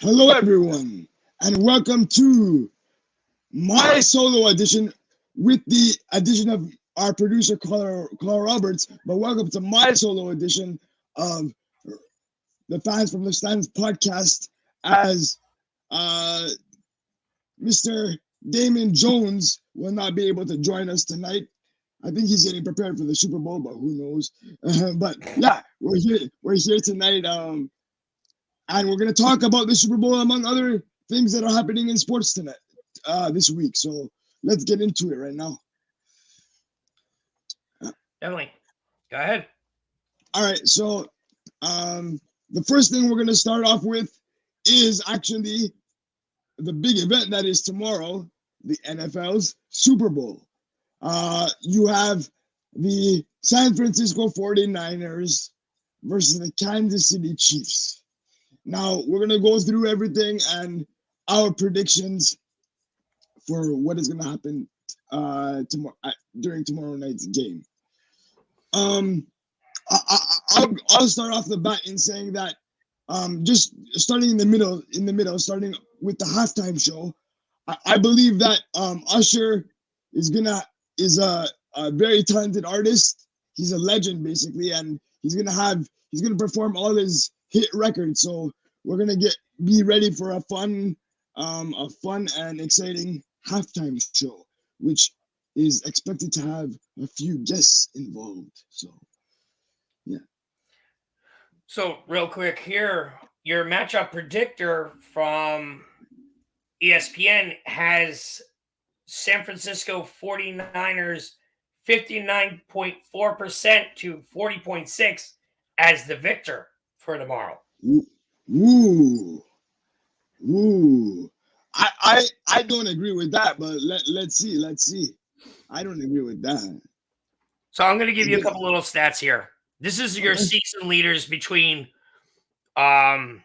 Hello, everyone, and welcome to my solo edition with the addition of our producer, Clara Roberts. But welcome to my solo edition of the Fans from the Stands podcast as uh, Mr. Damon Jones will not be able to join us tonight. I think he's getting prepared for the Super Bowl, but who knows? But yeah, we're here. We're here tonight. And we're going to talk about the Super Bowl among other things that are happening in sports tonight, this week. So let's get into it right now. Definitely. Go ahead. All right. So the first thing we're going to start off with is actually the big event that is tomorrow, the NFL's Super Bowl. You have the San Francisco 49ers versus the Kansas City Chiefs. Now, we're going to go through everything and our predictions for what is going to happen during tomorrow night's game. I'll start off the bat in saying that just starting in the middle, starting with the halftime show, I believe that Usher is a very talented artist. He's a legend basically, and he's gonna perform all his hit records. So we're gonna be ready for a fun and exciting halftime show, which is expected to have a few guests involved. So yeah. So real quick here, your matchup predictor from ESPN has San Francisco 49ers 59.4% to 40.6 as the victor for tomorrow. Ooh. I don't agree with that, but let's see. I don't agree with that. So I'm going to give you a couple little stats here. This is your season leaders between rushing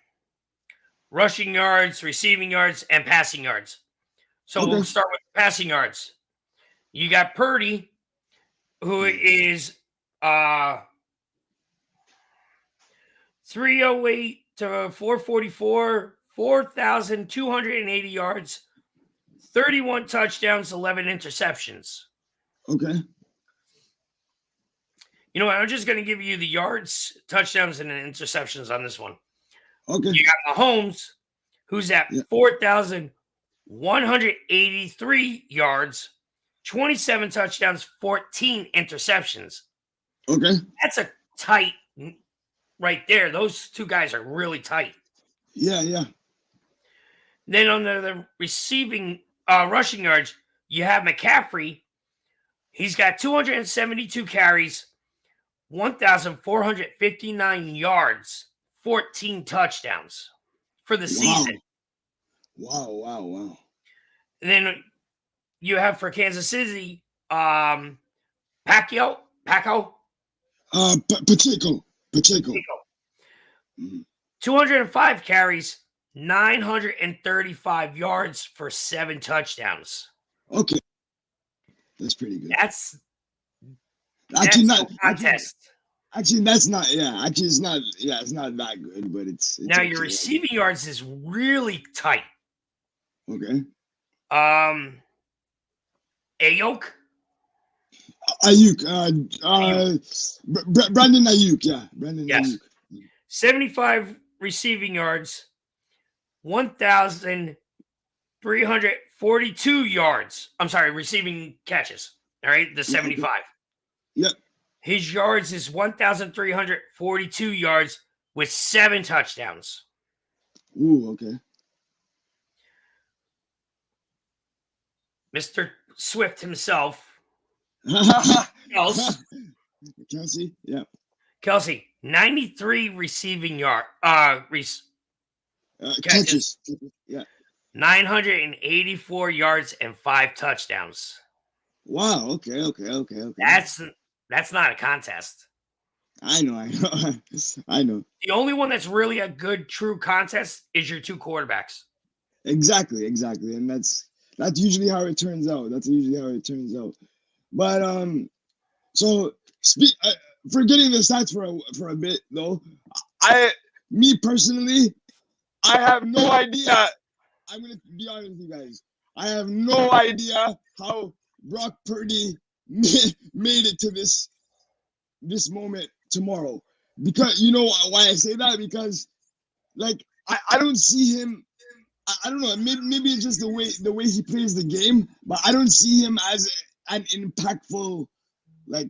yards, receiving yards, and passing yards. So we'll start with passing yards. You got Purdy, who is 308 to 444, 4,280 yards, 31 touchdowns, 11 interceptions. Okay. You know what? I'm just going to give you the yards, touchdowns, and interceptions on this one. Okay. You got Mahomes, who's at 4,183 yards, 27 touchdowns, 14 interceptions. Okay. That's a tight right there. Those two guys are really tight. Yeah. Then on the receiving rushing yards, you have McCaffrey. He's got 272 carries, 1,459 yards, 14 touchdowns for the season. Wow. And then you have for Kansas City, Pacheco. Pacheco. 205 carries, 935 yards for 7 touchdowns. Okay. That's pretty good. That's not contest. Actually, that's not. Yeah, actually, it's not. Yeah, it's not that good, but it's now okay. Your receiving yards is really tight. Okay. Ayuk. Brandon Ayuk. Yeah, Brandon Ayuk. 75 receiving yards, 1,342 yards. I'm sorry, receiving catches. All right, the 75. Yep. His yards is 1,342 yards with 7 touchdowns. Ooh, okay. Mr. Swift himself. Kelsey, yeah. Kelsey, 93 receiving catches. Yeah. 984 yards and 5 touchdowns. Wow. Okay. That's not a contest. I know. The only one that's really a good true contest is your 2 quarterbacks. Exactly, and that's usually how it turns out. But so forgetting the stats for a bit though, me personally, I have no idea. I'm gonna be honest with you guys. I have no idea how Brock Purdy made it to this moment tomorrow. Because you know why I say that? Because like I don't see him. I don't know. Maybe it's just the way he plays the game, but I don't see him as an impactful like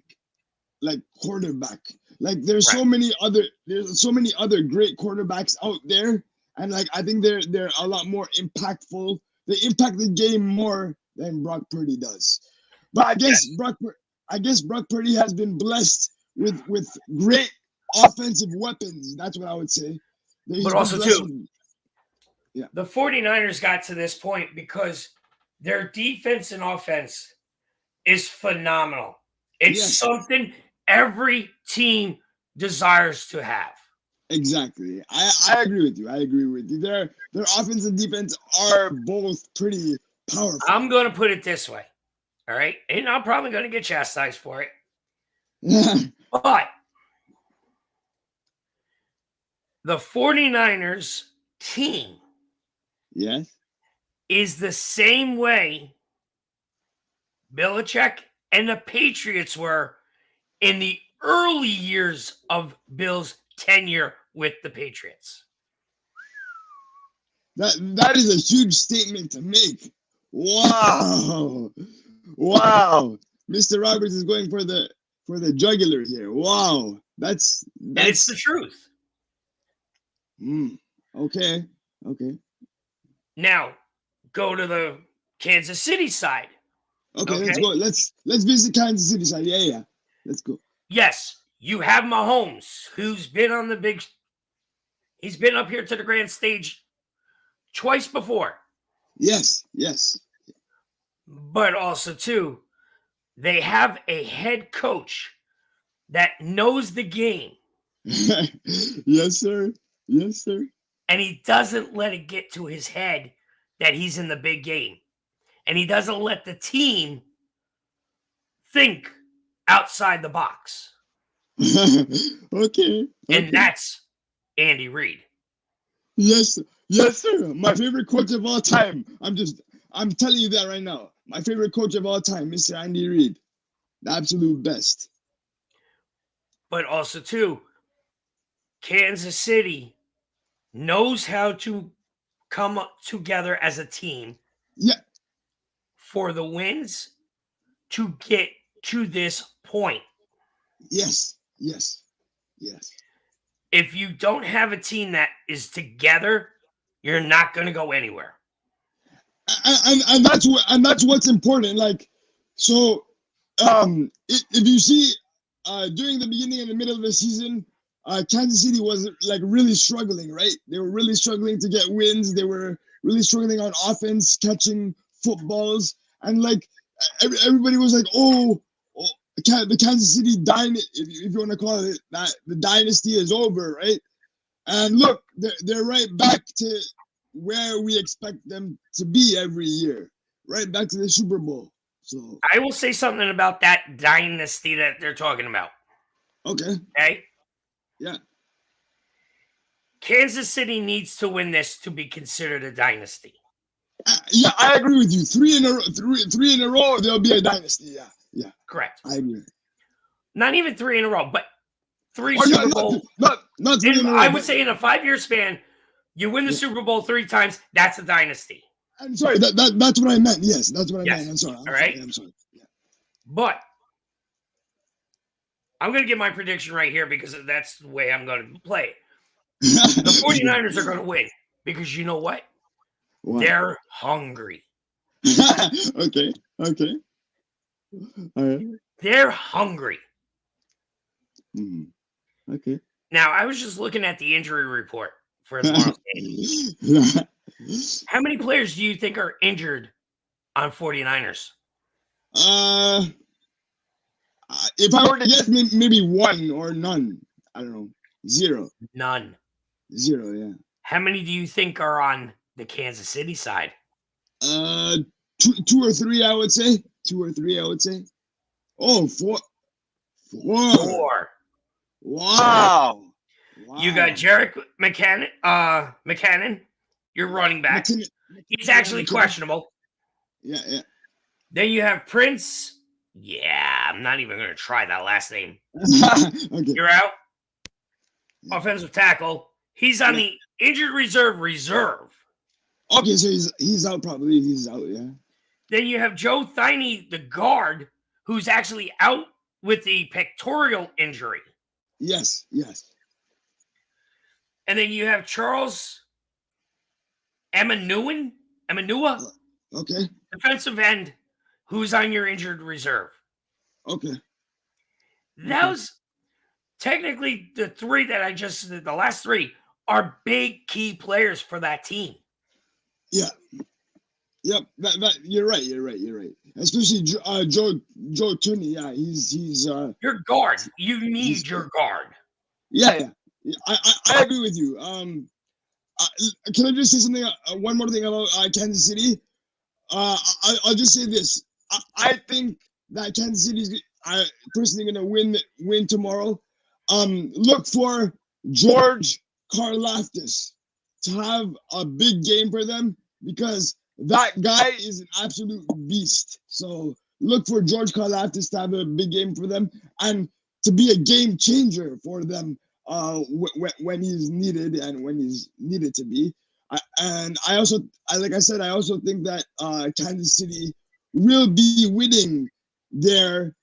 quarterback. Like there's so many other great quarterbacks out there, and like I think they're a lot more impactful. They impact the game more than Brock Purdy does. But I guess Brock Purdy has been blessed with great offensive weapons. That's what I would say. But also too, the 49ers got to this point because their defense and offense is phenomenal. It's something every team desires to have. Exactly. I agree with you. I agree with you. Their offense and defense are both pretty powerful. I'm going to put it this way. All right. And I'm probably going to get chastised for it. But the 49ers team is the same way Belichick and the Patriots were in the early years of Bill's tenure with the Patriots. That is a huge statement to make. Wow. Mr. Roberts is going for the jugular here. Wow. That's it's the truth. Okay. Now, go to the Kansas City side. Okay, let's go. Let's visit Kansas City side. Yeah. Let's go. Yes, you have Mahomes, who's been on he's been up here to the grand stage twice before. Yes. But also, too, they have a head coach that knows the game. Yes, sir. And he doesn't let it get to his head that he's in the big game. And he doesn't let the team think outside the box. Okay. And that's Andy Reid. Yes, sir. My favorite coach of all time. I'm telling you that right now. My favorite coach of all time, Mr. Andy Reid. The absolute best. But also, too, Kansas City knows how to come up together as a team. Yeah. For the wins to get to this point. Yes. If you don't have a team that is together, you're not going to go anywhere. And that's what's important. Like, so, if you see, during the beginning and the middle of the season, Kansas City was like really struggling, right? They were really struggling to get wins. They were really struggling on offense, catching footballs, and like everybody was like, the Kansas City dynasty, if you want to call it that, the dynasty is over, right? And look, they're right back to where we expect them to be every year, right back to the Super Bowl. So I will say something about that dynasty that they're talking about. Okay. Yeah. Kansas City needs to win this to be considered a dynasty. Yeah, I agree with you. Three in a row, there'll be a dynasty. Yeah. Correct. I agree. Not even 3 in a row, but 3 Super Bowl. Not 3 in a row. I would say in a 5-year span, you win the Super Bowl 3 times. That's a dynasty. I'm sorry. That's what I meant. Yes, that's what I meant. I'm sorry. All right. I'm sorry. Yeah. But I'm going to get my prediction right here because that's the way I'm going to play it. The 49ers are going to win because you know what? Wow. They're hungry. Okay. All right. They're hungry. Mm-hmm. Okay. Now, I was just looking at the injury report for tomorrow's game. How many players do you think are injured on 49ers? If I were to guess, maybe one or none. I don't know. Zero. None. Zero, yeah. How many do you think are on the Kansas City side? Two or three, I would say. Oh, four. Wow. You got Jerick McKinnon, your running back. He's actually questionable. Yeah. Then you have Prince. Yeah, I'm not even going to try that last name. Okay. You're out. Offensive tackle. He's on the injured reserve. Okay, so he's out probably. He's out, yeah. Then you have Joe Thynee, the guard, who's actually out with the pectoral injury. Yes. And then you have Charles Emanua, okay, defensive end, who's on your injured reserve. Okay. Those technically the three that I just said, the last three are big key players for that team. Yeah. Yep. That you're right. Especially Joe Thuney. Yeah, he's your guard. You need your guard. Yeah. I agree with you. Can I just say something? One more thing about Kansas City. I'll just say this. I think that Kansas City is personally going to win tomorrow. Look for George Karlaftis to have a big game for them because that guy is an absolute beast. So look for George Karlaftis to have a big game for them and to be a game changer for them when he's needed and when he's needed to be. I also think that Kansas City will be winning their,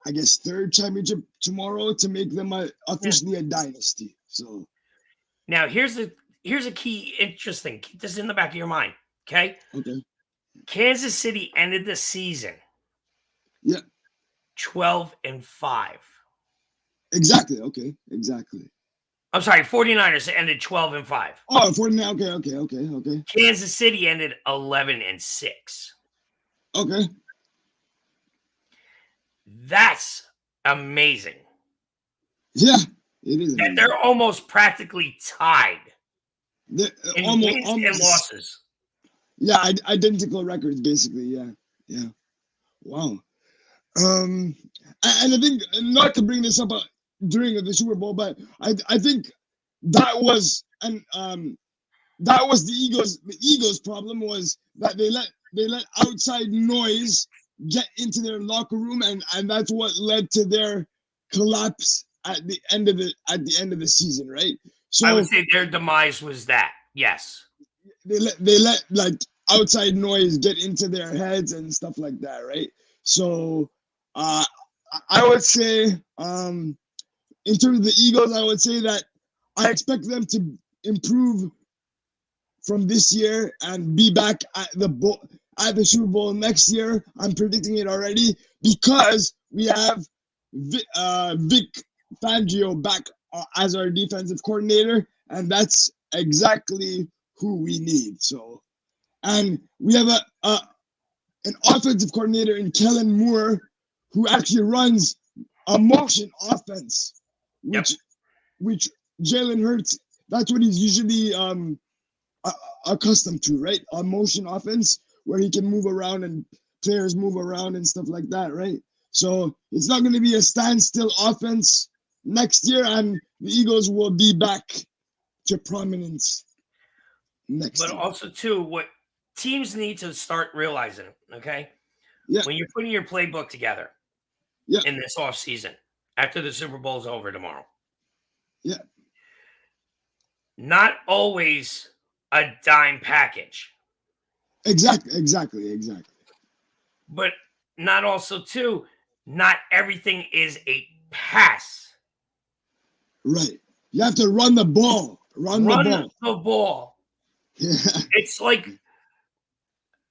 I guess, third championship tomorrow to make them officially a dynasty. So now here's a key interesting. Keep this in the back of your mind. Okay. Kansas City ended the season 12-5. Exactly. Okay. Exactly. I'm sorry, 49ers ended 12-5. Oh, 49. Okay. Kansas City ended 11-6. Okay. That's amazing. Yeah, it is. That they're almost practically tied. In almost wins and losses. Yeah, identical records, basically. Yeah. Wow. And I think, not to bring this up during the Super Bowl, but I think that was the Eagles. The Eagles' problem was that they let outside noise get into their locker room, and that's what led to their collapse at the end of the season, right? So I would say their demise was that. Yes. They let like outside noise get into their heads and stuff like that, right? So I would say in terms of the Eagles, I would say that I expect them to improve from this year and be back at the Super Bowl next year. I'm predicting it already because we have Vic Fangio back as our defensive coordinator, and that's exactly who we need. So, and we have an offensive coordinator in Kellen Moore who actually runs a motion offense, which Jalen Hurts, that's what he's usually accustomed to, right? A motion offense where he can move around and players move around and stuff like that, right? So it's not going to be a standstill offense next year, and the Eagles will be back to prominence next year. But also, too, what teams need to start realizing, okay? Yeah. When you're putting your playbook together in this offseason, after the Super Bowl's over tomorrow. Yeah. Not always a dime package. Exactly. But not also, too, not everything is a pass. Right. You have to run the ball. Run the ball. Yeah. It's like,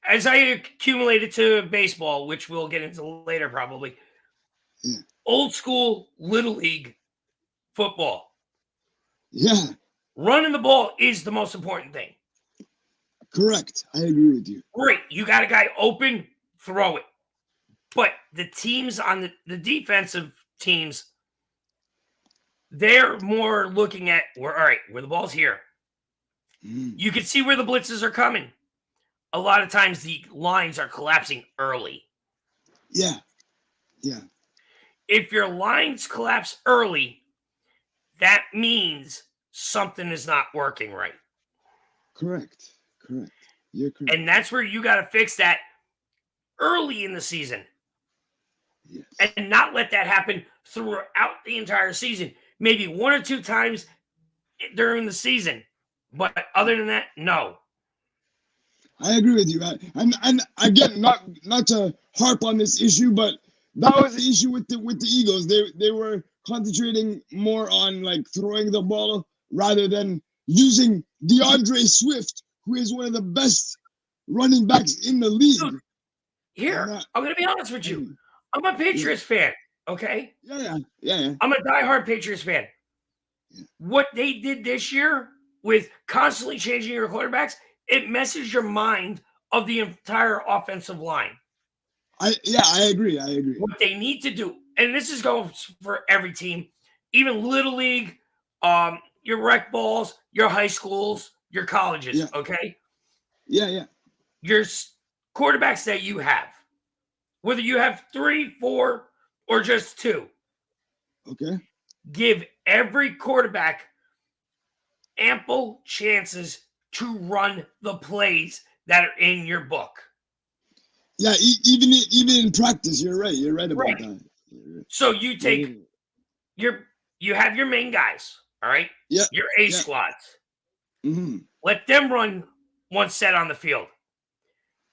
as I accumulated to baseball, which we'll get into later probably, old school Little League football. Yeah. Running the ball is the most important thing. Correct. I agree with you. Great. You got a guy open, throw it. But the teams on the defensive teams, they're more looking at, all right, where the ball's here. You can see where the blitzes are coming. A lot of times the lines are collapsing early. Yeah. If your lines collapse early, that means something is not working right. Correct. You're correct. And that's where you got to fix that early in the season. Yes. And not let that happen throughout the entire season. Maybe 1 or 2 times during the season. But other than that, no. I agree with you. And again, not to harp on this issue, but that was the issue with the Eagles. They were concentrating more on like throwing the ball rather than using DeAndre Swift, who is one of the best running backs in the league. Dude, here, I'm going to be honest with you. I'm a Patriots fan, okay? Yeah. I'm a diehard Patriots fan. Yeah. What they did this year with constantly changing your quarterbacks, it messes your mind of the entire offensive line. I agree. What they need to do, and this is going for every team, even Little League, your rec balls, your high schools, your colleges, okay? Yeah. Your quarterbacks that you have, whether you have 3, 4, or just 2. Okay. Give every quarterback ample chances to run the plays that are in your book. Yeah, even in practice, you're right. You're right about that. Right. So you take you have your main guys, all right? Yeah. Your A squads. Mm-hmm. Let them run one set on the field.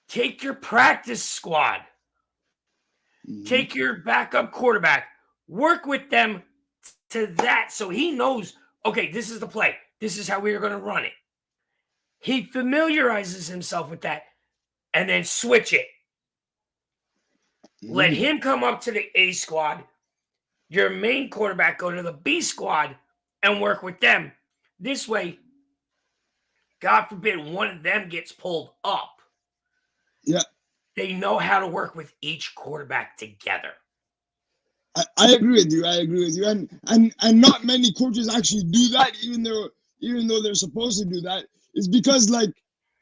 Take your practice squad. Mm-hmm. Take your backup quarterback. Work with them to that so he knows, okay, this is the play. This is how we are going to run it. He familiarizes himself with that and then switch it. Let him come up to the A squad. Your main quarterback go to the B squad and work with them. This way, God forbid one of them gets pulled up. Yeah. They know how to work with each quarterback together. I agree with you. And not many coaches actually do that, even though they're supposed to do that. It's because like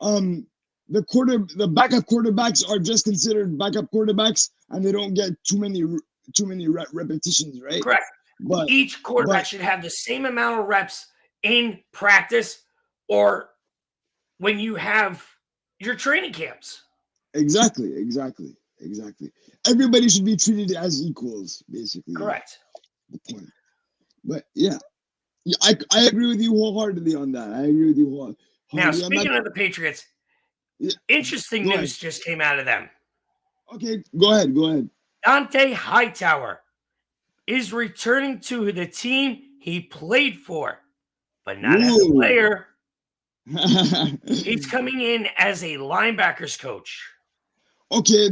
the backup quarterbacks are just considered backup quarterbacks, and they don't get too many repetitions, right? Correct. But each quarterback should have the same amount of reps in practice or when you have your training camps. Exactly. Everybody should be treated as equals, basically. Correct. The point. But yeah, I agree with you wholeheartedly on that. I agree with you wholeheartedly. Now, speaking of the Patriots, interesting news just came out of them. Okay, go ahead. Dont'a Hightower is returning to the team he played for, but not as a player. He's coming in as a linebackers coach. Okay,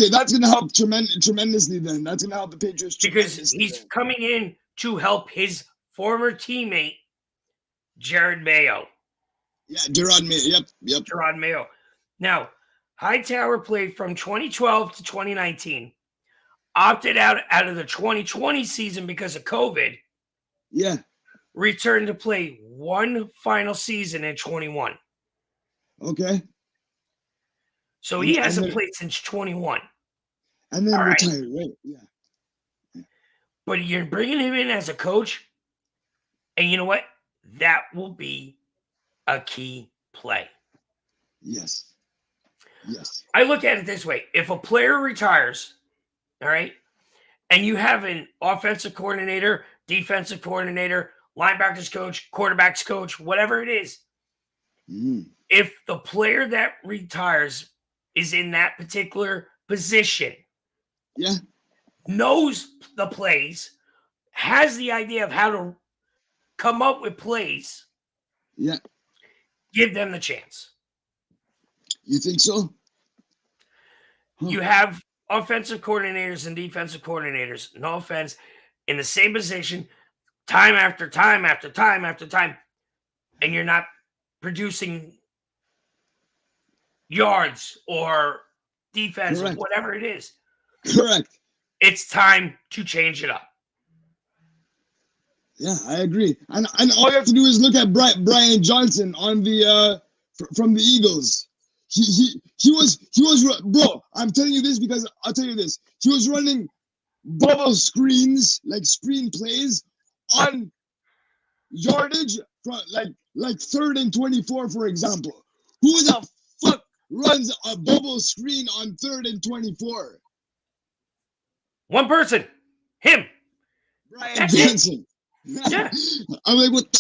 that's going to help tremendously then. That's going to help the Patriots because he's coming in to help his former teammate, Jerod Mayo. Yeah, Jerod Mayo. Yep. Jerod Mayo. Now, Hightower played from 2012 to 2019. Opted out of the 2020 season because of COVID. Yeah. Returned to play one final season in 21. Okay. So he hasn't played since 21. And then retired, right? Yeah. But you're bringing him in as a coach, and you know what? That will be a key play. Yes. I look at it this way. If a player retires, all right, and you have an offensive coordinator, defensive coordinator, linebackers coach, quarterbacks coach, whatever it is, if the player that retires is in that particular position, knows the plays, has the idea of how to come up with plays, give them the chance. You think so? You have offensive coordinators and defensive coordinators, no offense, in the same position time after time after time after time, and you're not producing yards or defense or whatever it is. Correct. It's time to change it up. Yeah, I agree. And all you have to do is look at Brian Johnson on the from the Eagles. He was bro. I'm telling you this because I'll tell you this. He was running bubble screens, like screen plays, on yardage from like like 3rd and 24, for example. Who the fuck runs a bubble screen on 3rd and 24? One person. Him. Brian That's Johnson. Yeah. I'm like, what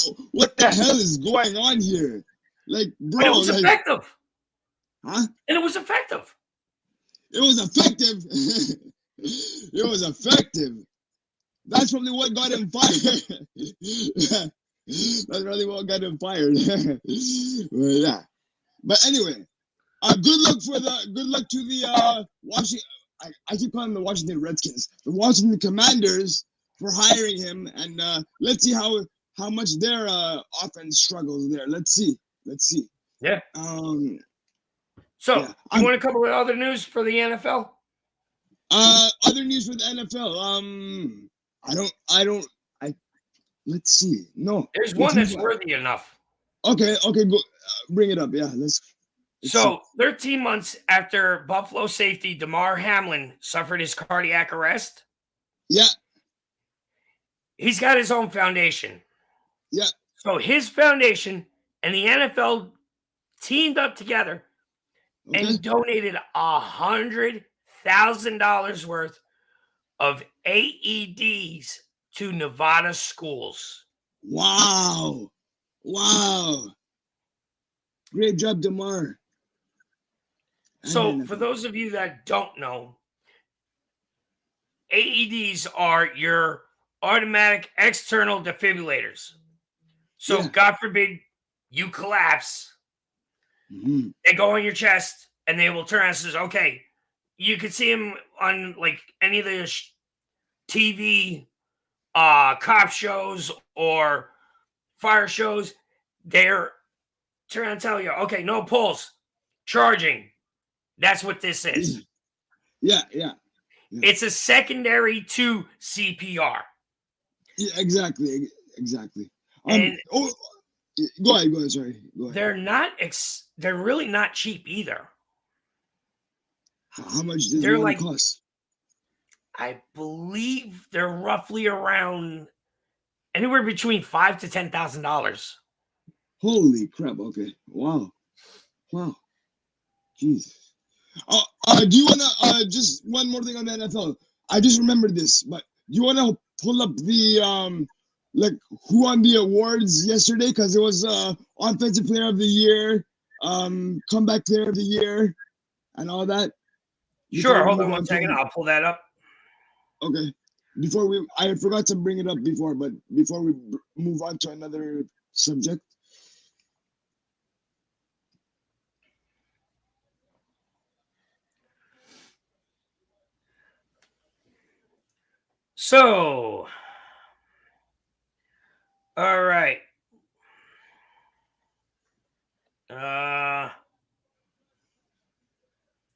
the hell is going on here? Like, bro, but it was effective. Huh? And it was effective. It was effective. It was effective. That's probably what got him fired. That's probably what got him fired. Well, yeah. But anyway, good luck to the Washington. I keep calling them the Washington Redskins, the Washington Commanders, for hiring him, and let's see how much their offense struggles there. Let's see. Yeah. So, yeah. You want a couple of other news for the NFL? Other news for the NFL. Let's see. No. There's one that's worthy enough. Okay, go bring it up. Yeah, let's so, 13 months after Buffalo safety Damar Hamlin suffered his cardiac arrest. Yeah. He's got his own foundation. Yeah. So his foundation and the NFL teamed up together and donated $100,000 worth of AEDs to Nevada schools. Wow. Great job, Damar. So for those of you that don't know, AEDs are your automatic external defibrillators. So God forbid you collapse, they go on your chest and they will turn around and says, okay, you could see him on like any of the TV cop shows or fire shows. They're turn and tell you, okay, no pulse, charging. That's what this is. Yeah. It's a secondary to CPR. Yeah, exactly. And go ahead. Sorry. Go ahead. They're not. They're really not cheap either. How much does it cost? I believe they're roughly around anywhere between $5,000 to $10,000. Holy crap! Okay. Wow. Jesus. Do you wanna just one more thing on the NFL? I just remembered this, but do you wanna pull up the like who won the awards yesterday? Because it was offensive player of the year, comeback player of the year, and all that. Sure. Hold on one second. I'll pull that up. Okay. I forgot to bring it up before, but before we move on to another subject. So, all right.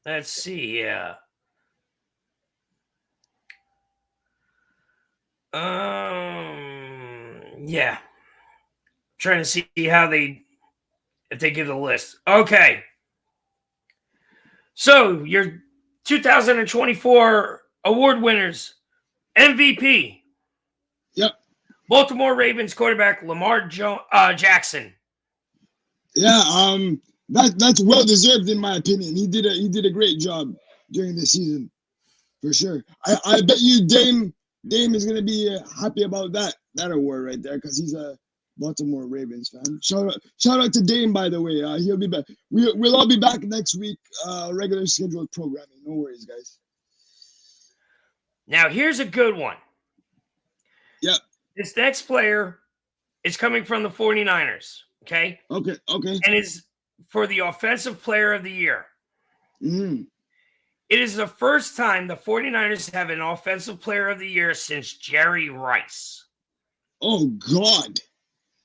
Let's see. Yeah. Yeah. Trying to see how if they give the list. Okay. So your 2024 award winners, MVP. Yep. Baltimore Ravens quarterback Lamar Jackson. Yeah, that's well deserved in my opinion. He did a great job during the season, for sure. I bet you Dame is gonna be happy about that award right there because he's a Baltimore Ravens fan. Shout out to Dame, by the way. He'll be back. We'll all be back next week. Regular scheduled programming. No worries, guys. Now here's a good one. Yep. This next player is coming from the 49ers. Okay. Okay. And is for the offensive player of the year. Mm-hmm. It is the first time the 49ers have an offensive player of the year since Jerry Rice. Oh, God.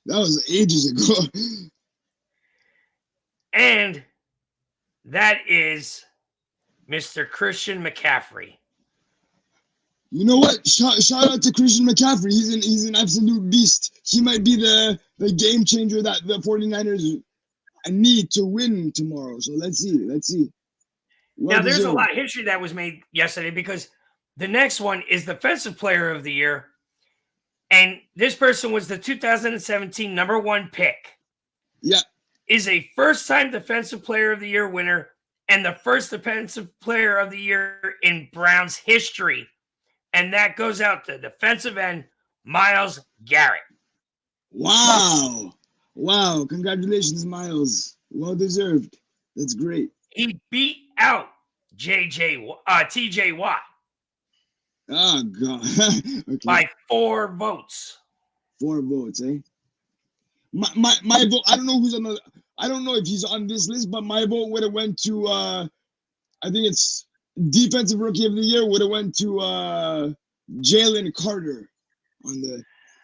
That was ages ago. And that is Mr. Christian McCaffrey. You know what? Shout out to Christian McCaffrey. He's an absolute beast. He might be the game changer that the 49ers need to win tomorrow. So let's see. Now, there's a lot of history that was made yesterday because the next one is Defensive Player of the Year. And this person was the 2017 #1 pick. Yeah. is a first-time Defensive Player of the Year winner and the first Defensive Player of the Year in Browns history. And that goes out to defensive end Myles Garrett. Wow. Wow. Congratulations, Myles. Well deserved. That's great. He beat out TJ Watt. Oh, God. Okay. By 4 votes. 4 votes, eh? My vote, I don't know who's on the, I don't know if he's on this list, but my vote would have went to, I think it's Defensive Rookie of the Year would have went to Jalen Carter on the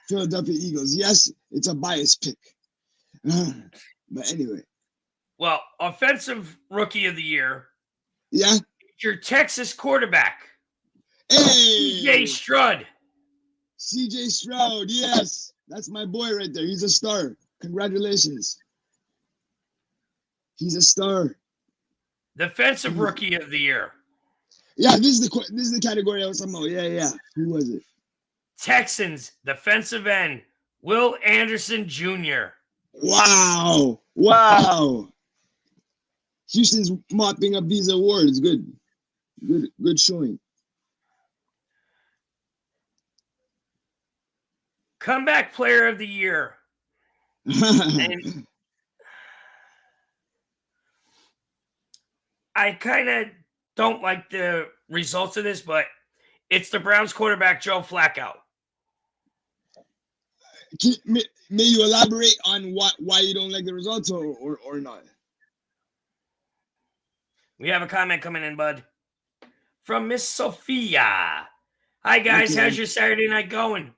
Philadelphia Eagles. Yes, it's a biased pick. But anyway. Well, Offensive Rookie of the Year. Yeah. Your Texas quarterback. Hey. CJ Stroud. CJ Stroud, yes. That's my boy right there. He's a star. Congratulations. He's a star. Defensive Rookie of the Year. Yeah, this is the category I was talking about. Yeah. Who was it? Texans defensive end Will Anderson Jr. Wow. Houston's mopping up these awards. Good showing. Comeback Player of the Year. And I kind of don't like the results of this, but it's the Browns quarterback, Joe Flacco. May you elaborate on why you don't like the results or not? We have a comment coming in, bud. From Miss Sophia. Hi, guys. Okay. How's your Saturday night going?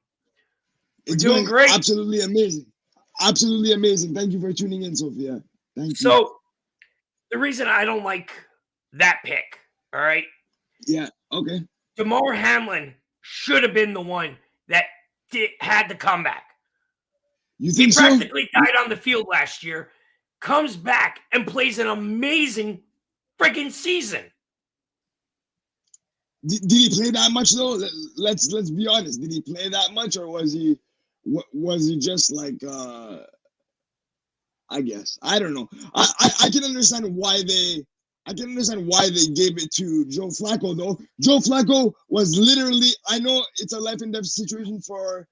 It's doing great. Absolutely amazing. Absolutely amazing. Thank you for tuning in, Sophia. Thank you. So, the reason I don't like that pick, all right? Yeah, okay. Damar Hamlin should have been the one that had the comeback. You think he practically died on the field last year, comes back and plays an amazing freaking season. Did he play that much though? Let's be honest. Did he play that much, or was he just like I guess I don't know. I can understand why they gave it to Joe Flacco though. Joe Flacco was literally, I know it's a life and death situation for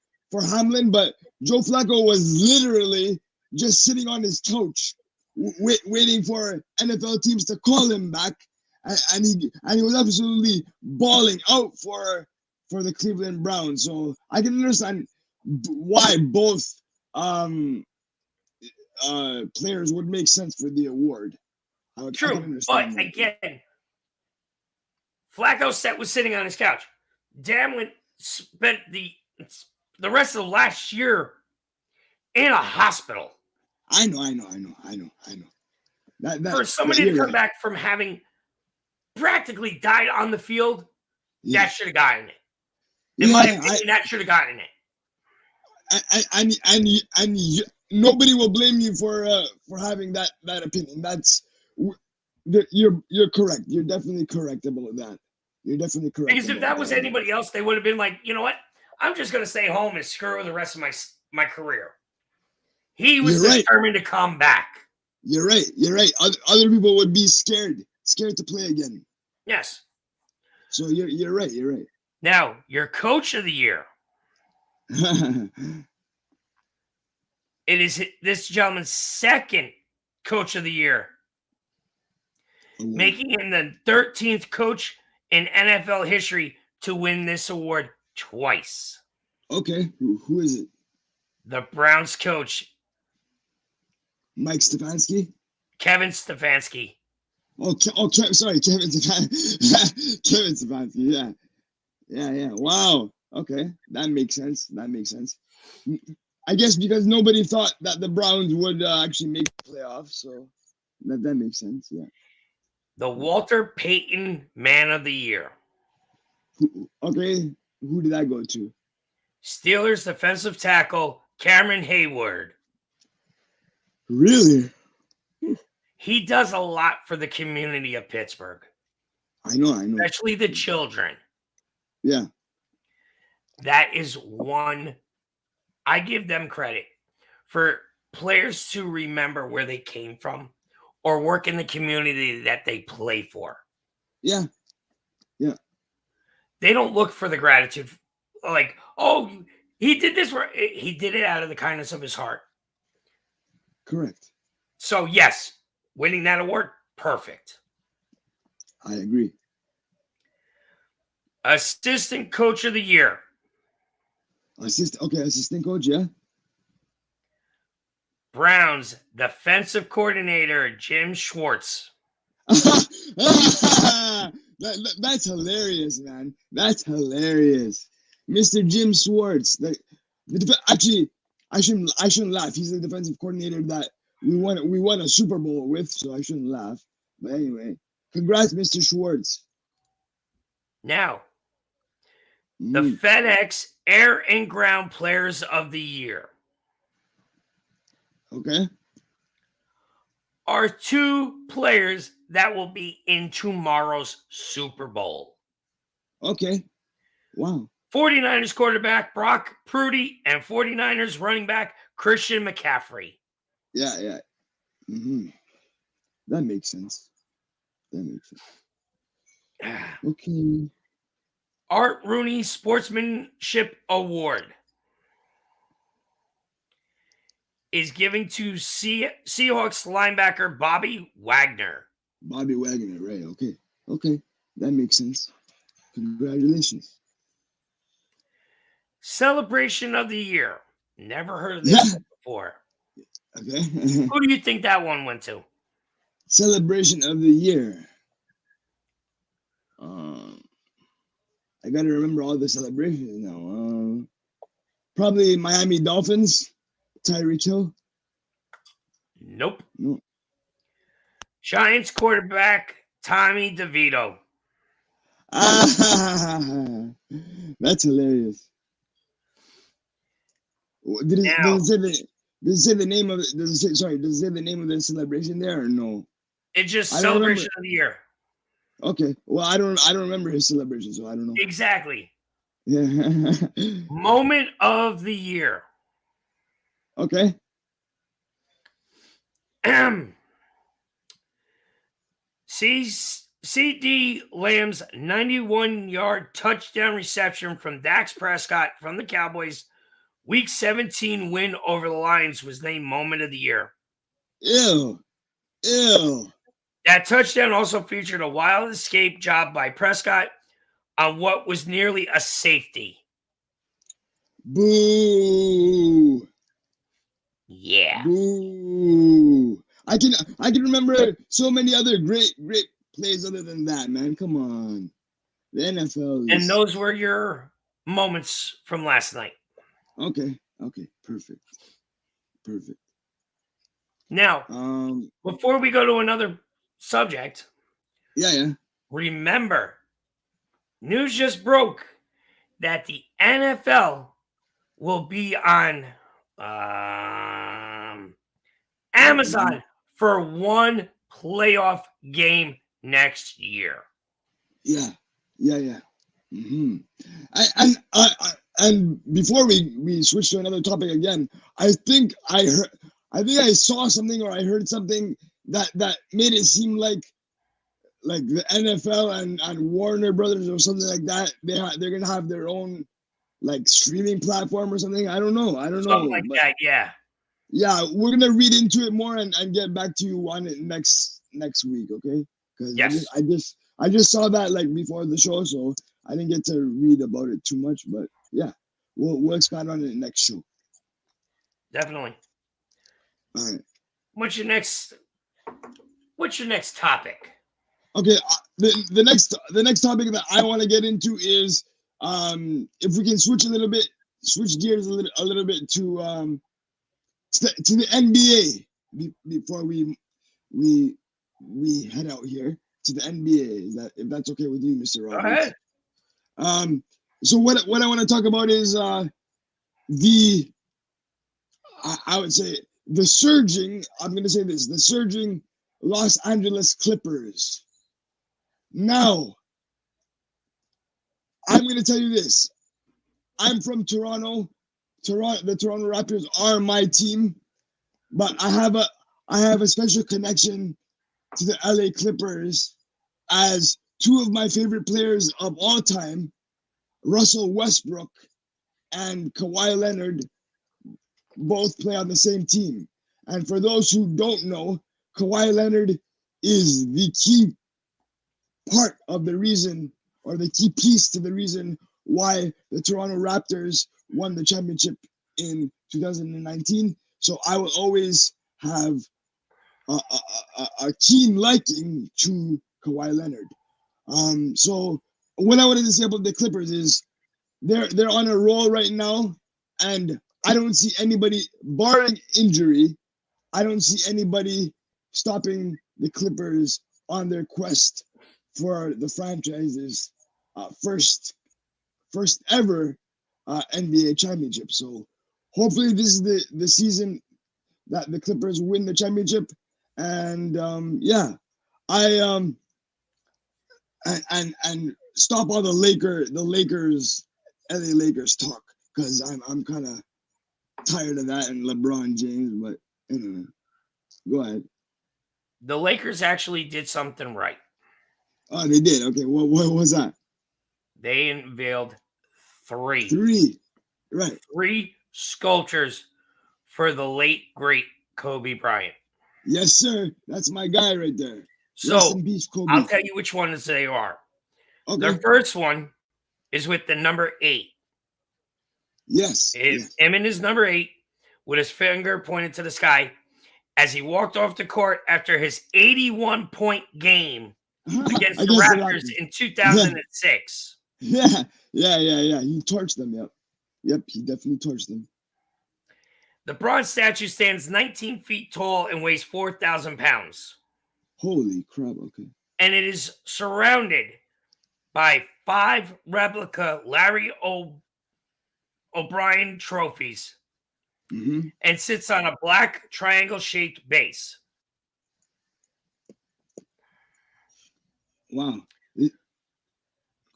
Hamlin, but Joe Flacco was literally just sitting on his couch waiting for NFL teams to call him back, and he was absolutely balling out for the Cleveland Browns. So I can understand why both players would make sense for the award. True, but again, Flacco was sitting on his couch. Hamlin spent the rest of last year in a hospital. I know. For somebody to come back from having practically died on the field, that should have gotten it. In my opinion, that should have gotten it. And nobody will blame you for having that opinion. You're correct. You're definitely correct about that. You're definitely correct. Because if that was anybody else, they would have been like, you know what? I'm just going to stay home and screw the rest of my career. He was determined to come back. You're right. Other people would be scared to play again. Yes. So you're right. Now, your Coach of the Year. It is this gentleman's second Coach of the Year, making him the 13th coach in NFL history to win this award twice. Okay, who is it? The Browns coach. Mike Stefanski? Kevin Stefanski. Sorry, Kevin Stefanski. Kevin Stefanski, yeah. Wow. Okay, that makes sense. I guess because nobody thought that the Browns would actually make the playoffs, so that makes sense, yeah. The Walter Payton Man of the Year. Okay, who did that go to? Steelers defensive tackle Cameron Hayward. Really? He does a lot for the community of Pittsburgh. I know. Especially the children. Yeah. That is one. I give them credit for players to remember where they came from or work in the community that they play for. Yeah. Yeah. They don't look for the gratitude. Like, oh, he did this. He did it out of the kindness of his heart. Correct. So, yes, winning that award, perfect. I agree. Assistant Coach of the Year. Assistant coach, yeah. Browns defensive coordinator Jim Schwartz. That's hilarious, man. That's hilarious, Mr. Jim Schwartz. Actually, I shouldn't laugh. He's the defensive coordinator that we won a Super Bowl with, so I shouldn't laugh. But anyway, congrats, Mr. Schwartz. Now, the FedEx Air and Ground Players of the Year. Okay. Are 2 players that will be in tomorrow's Super Bowl. Okay. Wow. 49ers quarterback Brock Purdy and 49ers running back Christian McCaffrey. Yeah. That makes sense. Okay. Art Rooney Sportsmanship Award is given to Seahawks linebacker Bobby Wagner. Bobby Wagner, right? Okay. That makes sense. Congratulations. Celebration of the Year. Never heard of this before. Okay. Who do you think that one went to? Celebration of the Year. I gotta remember all the celebrations now. Probably Miami Dolphins. Tyreek Hill. Nope. No. Giants quarterback Tommy DeVito. That's hilarious. Does it say the name of it? Does it say the name of the celebration there or no? It's just celebration of the year. Okay. Well, I don't remember his celebration, so I don't know. Exactly. Yeah. Moment of the year. Okay. CD Lamb's 91-yard touchdown reception from Dak Prescott from the Cowboys' Week 17 win over the Lions was named Moment of the Year. Ew. That touchdown also featured a wild escape job by Prescott on what was nearly a safety. Boo. Yeah. Boo. I can remember so many other great plays other than that, man. Come on. The NFL And those were your moments from last night. Okay. Perfect. Now, before we go to another subject, yeah. Remember, news just broke that the NFL will be on Amazon for one playoff game next year. Yeah. Mm-hmm. And before we switch to another topic again, I think I saw something or I heard something that made it seem like the NFL and Warner Brothers or something like that, they're gonna have their own like streaming platform or something. I don't know. Something like that, yeah. Yeah, we're gonna read into it more and get back to you on it next week, okay? Because yes. I just saw that like before the show, so I didn't get to read about it too much, but yeah, we'll expand on it next show. Definitely. All right. What's your next topic? Okay, the next topic that I want to get into is if we can switch gears a little bit to the NBA before we head out here to the NBA. If that's okay with you, Mr. Roberts? Go ahead. So what I want to talk about is I would say the surging Los Angeles Clippers. Now, I'm going to tell you this. I'm from Toronto. The Toronto Raptors are my team. but I have a special connection to the LA Clippers, as two of my favorite players of all time, Russell Westbrook and Kawhi Leonard, both play on the same team. And for those who don't know, Kawhi Leonard is the key part of the reason, or the key piece to the reason why the Toronto Raptors won the championship in 2019. So I will always have a keen liking to Kawhi Leonard. So what I wanted to say about the Clippers is they're on a roll right now, and I don't see anybody, barring injury, I don't see anybody stopping the Clippers on their quest for the franchise's first ever NBA championship. So hopefully this is the season that the Clippers win the championship. And I and stop all the Lakers LA Lakers talk, because I'm kind of tired of that and LeBron James. But anyway, go ahead. The Lakers actually did something right. Oh, they did. Okay, what was that? They unveiled three, right? 3 sculptures for the late great Kobe Bryant. Yes, sir. That's my guy right there. So rest in peace, Kobe. I'll tell you which ones they are. Okay. The first one is with the number 8. Yes. Him and his number 8 with his finger pointed to the sky as he walked off the court after his 81-point game against the Raptors in 2006. Yeah. He torched them. Yep. He definitely torched them. The bronze statue stands 19 feet tall and weighs 4,000 pounds. Holy crap! Okay. And it is surrounded by 5 replica Larry O'Brien trophies, and sits on a black triangle-shaped base. Wow.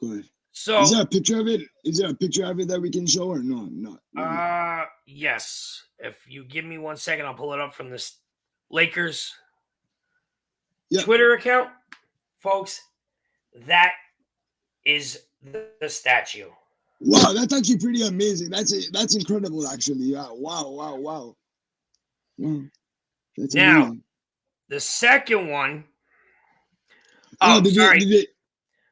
Go ahead. So, is there a picture of it? Is there a picture of it that we can show, or no? Not. Yes. If you give me 1 second, I'll pull it up from this Lakers Twitter account, folks. That is the statue. Wow, that's actually pretty amazing. That's incredible, actually. Yeah. Wow. That's now amazing. The second one. Sorry.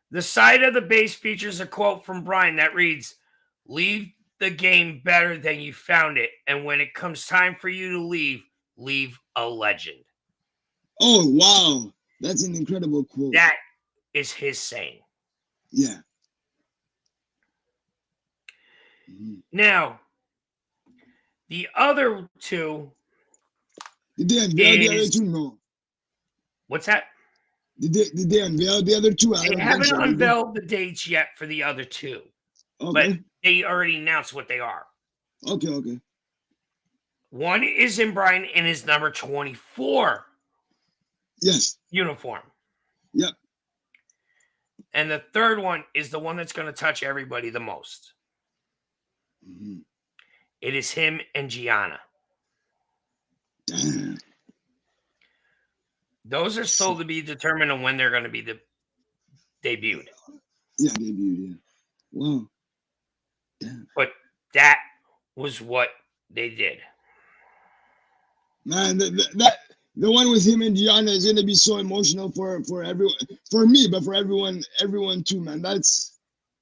The side of the base features a quote from Brian that reads, "Leave the game better than you found it, and when it comes time for you to leave a legend." Oh, wow. That's an incredible quote. That is his saying. Yeah. Now, the other two. Did they unveil the other two? No. What's that? Did they unveil the other two? They haven't unveiled the dates yet for the other two. Okay. But they already announced what they are. Okay. One is in Brian in his number 24 uniform. Yep. And the third one is the one that's going to touch everybody the most. It is him and Gianna. Damn. Those are still to be determined on when they're going to be debuted. Yeah, debuted. Yeah. Wow. Damn. But that was what they did. Man, the one with him and Gianna is gonna be so emotional for everyone, for me, but for everyone too, man. That's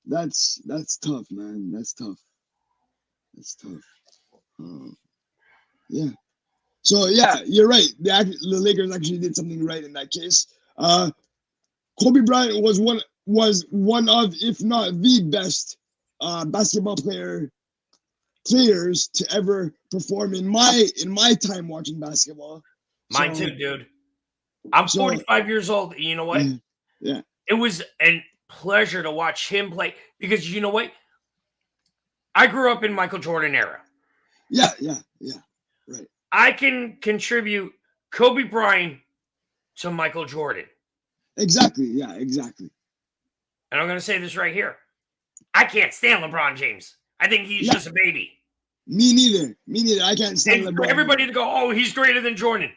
tough, man. That's tough. Yeah. So yeah, you're right. The Lakers actually did something right in that case. Kobe Bryant was one of, if not the best, basketball players to ever perform in my time watching basketball. Mine too, dude. I'm 45 years old. You know what? Yeah. It was a pleasure to watch him play, because you know what? I grew up in Michael Jordan era. Yeah. Right. I can contribute Kobe Bryant to Michael Jordan. Exactly. Yeah, exactly. And I'm going to say this right here. I can't stand LeBron James. I think he's just a baby. Me neither. Me neither. I can't stand and LeBron. For everybody to go, oh, he's greater than Jordan.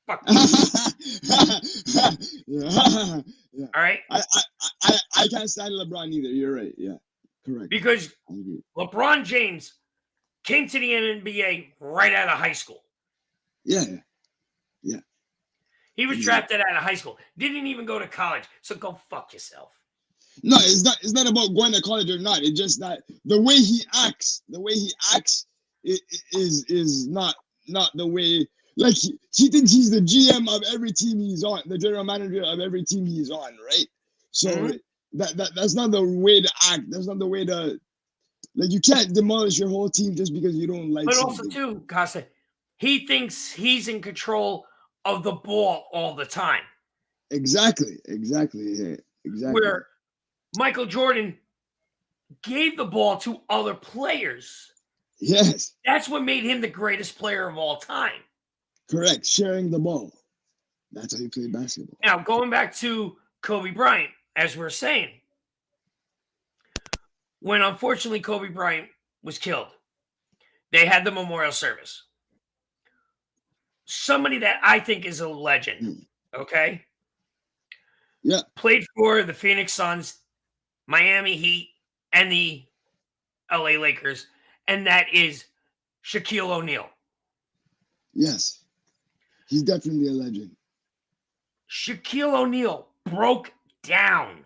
Fuck. Yeah. All right. I can't stand LeBron either. You're right. Yeah. Correct. Because LeBron James came to the NBA right out of high school. Yeah. He was drafted out of high school. Didn't even go to college. So go fuck yourself. No, it's not about going to college or not. It's just that the way he acts is not the way. Like he thinks he's the GM of every team he's on, the general manager of every team he's on, right? So that's not the way to act. That's not the way to, like, you can't demolish your whole team just because you don't like. But something. Also too, Costa, he thinks he's in control of the ball all the time. Exactly. Where Michael Jordan gave the ball to other players. Yes. That's what made him the greatest player of all time. Correct. Sharing the ball. That's how you play basketball. Now, going back to Kobe Bryant, as we're saying, when unfortunately Kobe Bryant was killed, they had the memorial service. Somebody that I think is a legend, okay? Yeah. Played for the Phoenix Suns, Miami Heat, and the LA Lakers, and that is Shaquille O'Neal. Yes. He's definitely a legend. Shaquille O'Neal broke down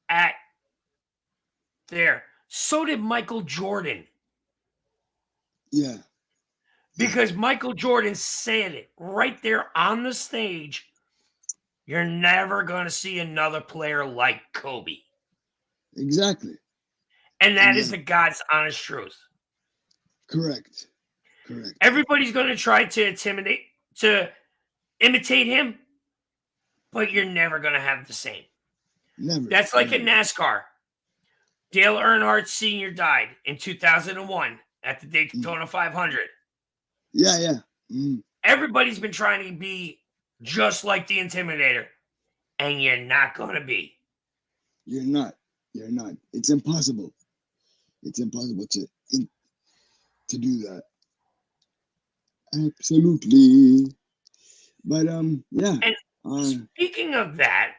at there. So did Michael Jordan. Yeah. Because Michael Jordan said it right there on the stage. You're never going to see another player like Kobe. Exactly. And that is the God's honest truth. Correct. Everybody's going to try to imitate him, but you're never going to have the same. Never. That's like in NASCAR. Dale Earnhardt Sr. died in 2001 at the Daytona 500. Yeah. Everybody's been trying to be just like the Intimidator, and you're not going to be. You're not. It's impossible. It's impossible to do that. Absolutely. But yeah. And speaking of that,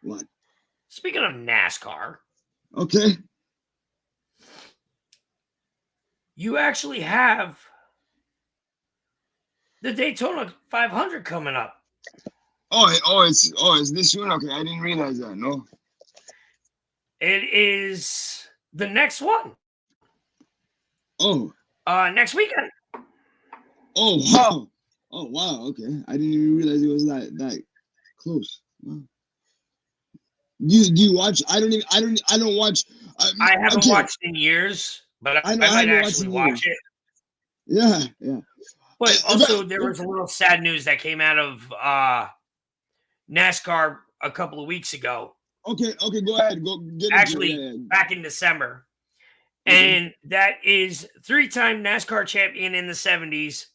what? Speaking of NASCAR, okay, you actually have the Daytona 500 coming up. It's this soon. Okay, I didn't realize that. No, it is the next one. Oh, next weekend. Oh wow! Oh wow! Okay, I didn't even realize it was that close. Wow. Do you watch? I don't watch. I haven't watched in years, but I might actually watch it. Yeah. But also, there was a little sad news that came out of NASCAR a couple of weeks ago. Okay, go ahead. Go get actually back in December. And that is 3-time NASCAR champion in the 70s.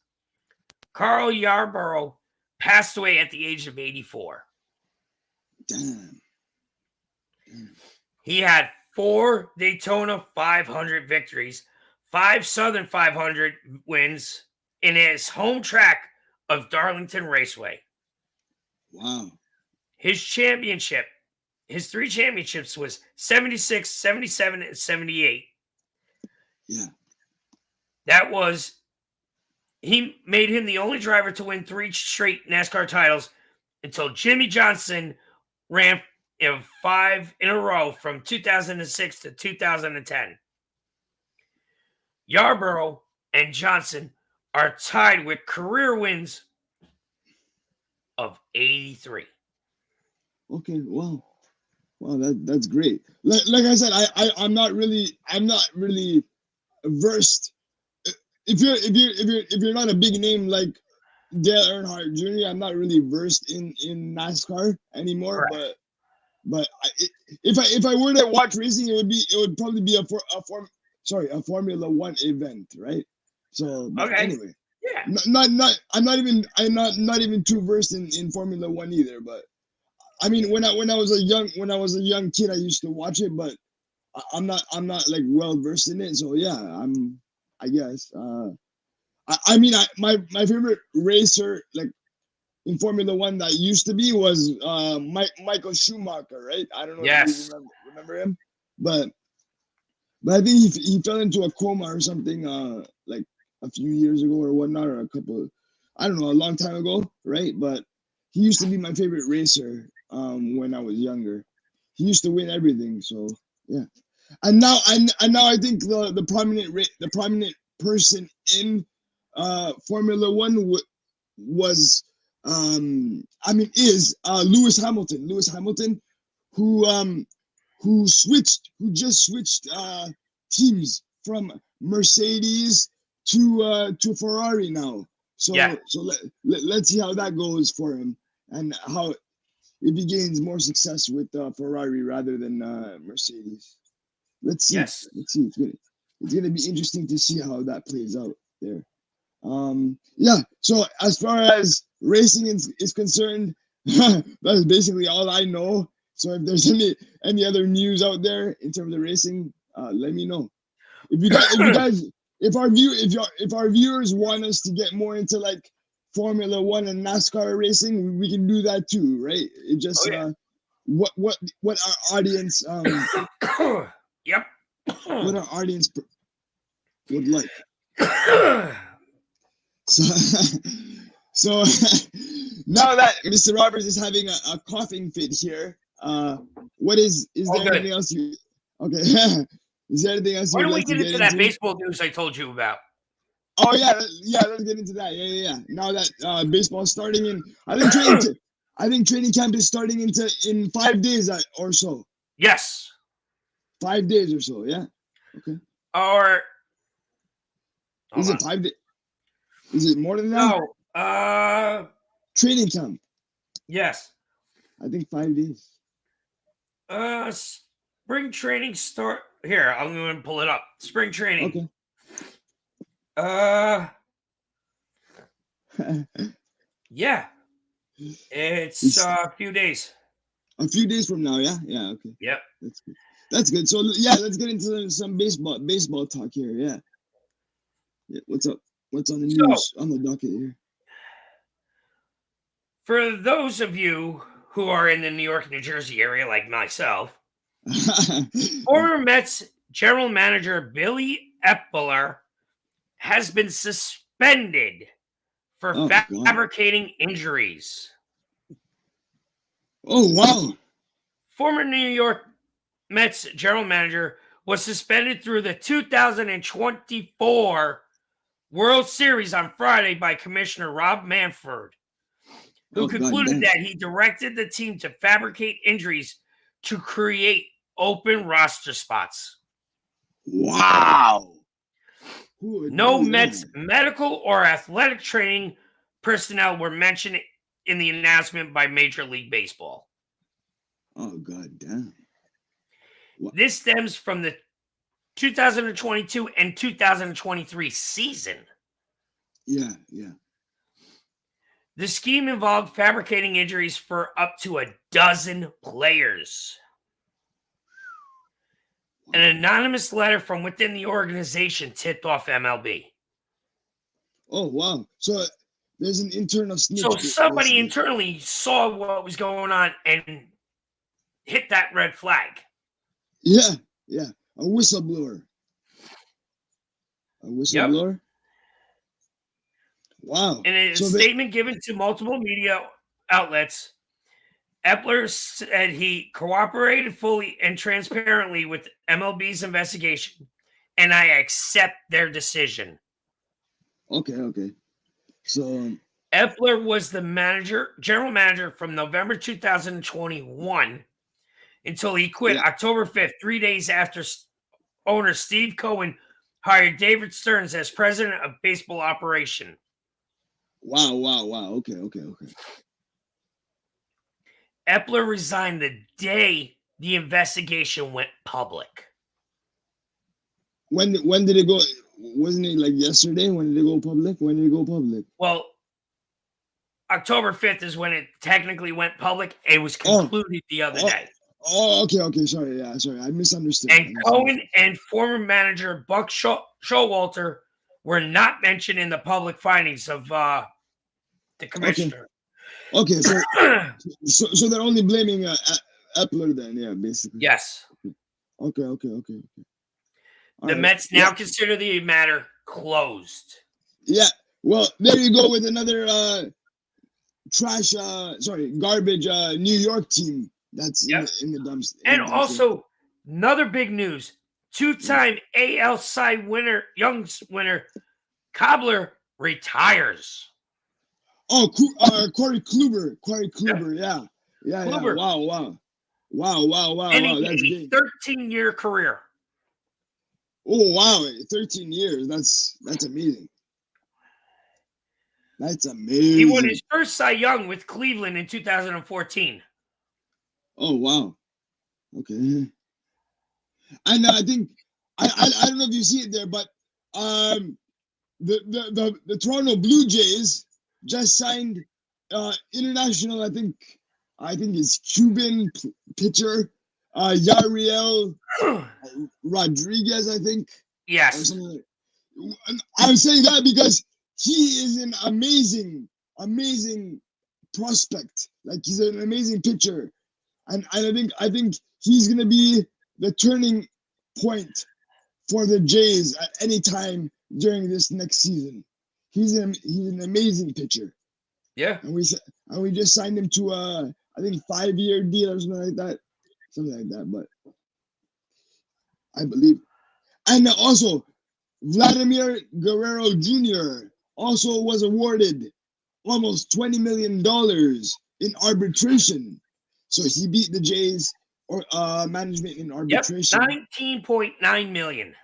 Carl Yarborough passed away at the age of 84. Damn. He had 4 Daytona 500 victories, 5 Southern 500 wins in his home track of Darlington Raceway. Wow. His 3 championships was 76, 77, and 78. Yeah. He made him the only driver to win 3 straight NASCAR titles until Jimmy Johnson ran 5 in a row from 2006 to 2010. Yarborough and Johnson are tied with career wins of 83. Okay, wow, that's great. Like I said, I'm not really versed. If you're not a big name like Dale Earnhardt Jr., I'm not really versed in NASCAR anymore. Correct. But if I were to watch racing, it would probably be a Formula One event, right? So anyway, yeah. I'm not even too versed in Formula One either. But I mean, when I was a young kid, I used to watch it, but I'm not like well versed in it. So yeah, I guess. I mean, my favorite racer like in Formula One that used to be was Michael Schumacher, right? I don't know if you remember him, but I think he fell into a coma or something like a few years ago or whatnot, or I don't know, a long time ago, right? But he used to be my favorite racer when I was younger. He used to win everything, so yeah. And now I think the prominent person in Formula One was is Lewis Hamilton. Lewis Hamilton, who just switched teams from Mercedes to Ferrari now. So let's see how that goes for him and how if he gains more success with Ferrari rather than Mercedes. Let's see. Yes. Let's see. It's gonna be interesting to see how that plays out there. Yeah. So as far as racing is concerned, that's basically all I know. So if there's any other news out there in terms of racing, let me know. If our viewers want us to get more into like Formula One and NASCAR racing, we can do that too, right? It just what our audience yep. What our audience would like. So now that Mr. Roberts is having a coughing fit here, is there anything else you? Okay, is there anything else? Why don't we get into that baseball news I told you about? Oh yeah, let's get into that. Yeah. Now that baseball's starting in, I think training camp is starting in 5 days or so. Yes. 5 days or so. Yeah. Okay. Or is it 5 days? Is it more than that? No. Training camp. Yes. I think 5 days. Spring training start here. I'm going to pull it up. Spring training. Okay. Yeah. It's a few days. A few days from now, yeah? Yeah, okay. Yep. That's good. So yeah, let's get into some baseball talk here. Yeah. What's up? What's on the news on the docket here? For those of you who are in the New York, New Jersey area like myself, former Mets general manager Billy Eppler has been suspended for fabricating injuries. Oh, wow. Former New York Mets general manager was suspended through the 2024 World Series on Friday by Commissioner Rob Manfred, who concluded that he directed the team to fabricate injuries to create open roster spots. Wow. No Mets medical or athletic training personnel were mentioned in the announcement by Major League Baseball. Oh, God damn. Wow. This stems from the 2022 and 2023 season. Yeah. The scheme involved fabricating injuries for up to a dozen players. An anonymous letter from within the organization tipped off MLB. Oh, wow. So there's an internal snitch. So somebody internally saw what was going on and hit that red flag. Yeah. A whistleblower. Yep. Wow. In a statement given to multiple media outlets, Eppler said he cooperated fully and transparently with MLB's investigation, and I accept their decision. Okay. So Eppler was the general manager from November 2021 until he quit October 5th, 3 days after owner Steve Cohen hired David Stearns as president of baseball operation. Wow. Okay. Eppler resigned the day the investigation went public. When did it go? Wasn't it like yesterday? When did it go public? Well, October 5th is when it technically went public. It was concluded the other day. Oh, okay. Sorry, yeah, sorry, I misunderstood. And Cohen and former manager Buck Showalter were not mentioned in the public findings of the commissioner. Okay, so they're only blaming Epler then, yeah, basically. Yes. Okay. The Mets now consider the matter closed. Yeah, well, there you go with another garbage New York team that's in the dumps. And also, another big news: two-time AL Cy Young's winner, Cobbler retires. Oh, Corey Kluber, yeah. Kluber. Wow. And that's big. 13-year career. Oh wow, 13 years. That's amazing. That's amazing. He won his first Cy Young with Cleveland in 2014. Oh wow. Okay. And I think I don't know if you see it there, but the Toronto Blue Jays just signed international. I think it's Cuban pitcher Yariel Rodriguez. I think. Yes. I'm saying that because he is an amazing prospect. Like he's an amazing pitcher, and I think he's gonna be the turning point for the Jays at any time during this next season. He's an amazing pitcher. Yeah, and we just signed him to I think 5-year deal or something like that. But I believe, and also Vladimir Guerrero Jr. also was awarded almost $20 million in arbitration. So he beat the Jays or management in arbitration. Yep, $19.9 million.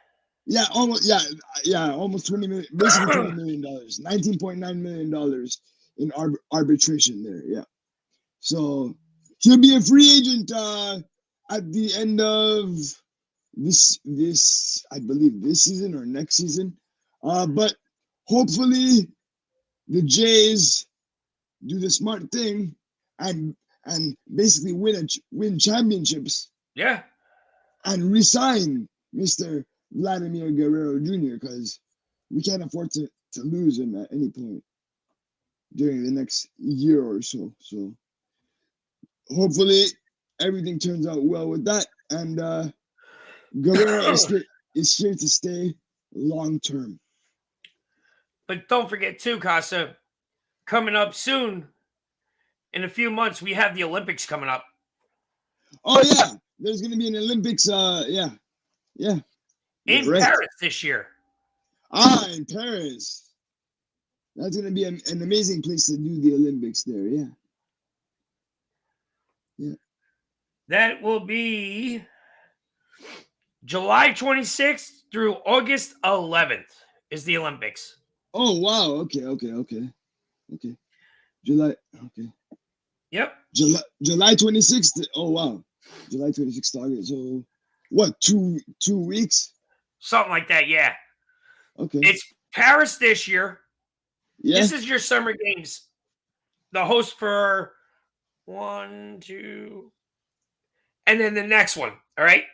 Yeah, almost. Yeah, almost $20 million. Basically $20 million. $19.9 million in arbitration there. Yeah. So he'll be a free agent at the end of this I believe this season or next season. But hopefully the Jays do the smart thing and basically win championships. Yeah. And resign Mr. Vladimir Guerrero Jr. because we can't afford to lose him at any point during the next year or so. So hopefully everything turns out well with that. And Guerrero is here to stay long term. But don't forget too, Casa, coming up soon, in a few months, we have the Olympics coming up. Oh yeah, there's going to be an Olympics. Yeah. In Paris this year. In Paris. That's going to be an amazing place to do the Olympics there. Yeah. That will be July 26th through August 11th is the Olympics. Oh, wow. Okay. July. Okay. Yep. July 26th. Oh, wow. July 26th to August. So, what, 2 weeks? Something like that, yeah. Okay. It's Paris this year. Yeah. This is your Summer Games. The host for 1, 2, and then the next one. All right.